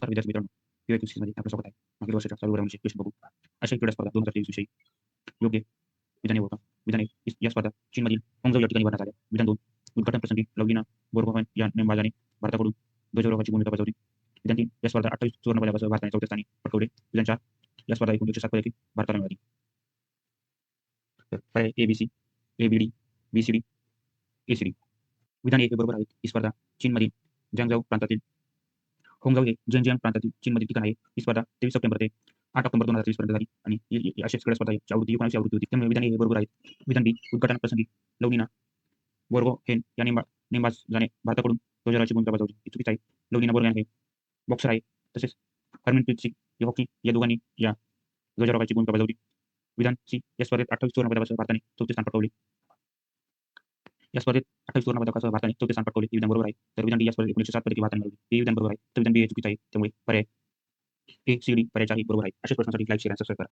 नमस्कार विद्यार्थी मित्रांनो, PYQ मध्ये आपलं स्वागत आहे. मागील वर्षाच्या चालू घडामोडींचे क्वेश्चन बघू. आशियाई क्रीडा स्पर्धा 2023 विषयी योग्य विधान होता. विधान 1 या स्पर्धा चीनमधील हॉंगझौ या ठिकाणी भरण्यात आल्या. विधान 2 उद्घाटन प्रसंगी लवलीना बोरगोहान या नेमबाजाने भारताकडून ध्वजारोहकाची भूमिका बजावली. विधान 3 या स्पर्धा 28 सुवर्ण पदकासह भारताने 4थ्या स्थानी पटकावले. विधान 4 या स्पर्धा एकूण 107 पदके भारताला मिळाली. तर पर्याय ABC, ABD, BCD, ACD. विधान 1 हे बरोबर आहे. ही स्पर्धा चीनमधील जियांग्झाओ प्रांतातील होंगझाऊ हे झेनजियांग प्रांतातील चीनमधील ठिकाण आहे. ही स्पर्धा 23 सप्टेंबर ते 8 ऑक्टोबर 2023 पर्यंत झाली आणि अशाच क्रीडा स्पर्धा आवृत्ती 19वी आवृत्ती होती. त्यामुळे विधान हे बरोबर आहे. विधान बी उद्घाटन प्रसंगी लवलीना बोरगोहेन या नेमबाजाने भारताकडून ध्वजारोहकाची भूमिका बजावली. ही चुकीच आहे. लवलीना बोरगोहेन हे बॉक्सर आहे. तसेच हरमनप्रीत सिंग हे हॉकी या दोघांनी या ध्वजारोहकाची भूमिका बजावली. विधान सी या स्पर्धेत 28 सुवर्ण पदकासह भारताने 4थे स्थान पटकावले. या स्पर्धेत 28 सुवर्ण पदकासह भारताने 4थे स्थान पटकावले. हे विधान बरोबर आहे. तर विधान डी या स्पर्धेत 1907 पदके भारताने मिळवली. हे विधान बरोबर आहे. तर विधान बी हे चुकीचे आहे. त्यामुळे पर्याय ACD पर्याय 4 बरोबर आहे. अशाच प्रश्नांसाठी लाईक, शेअर आणि सबस्क्राईब करा.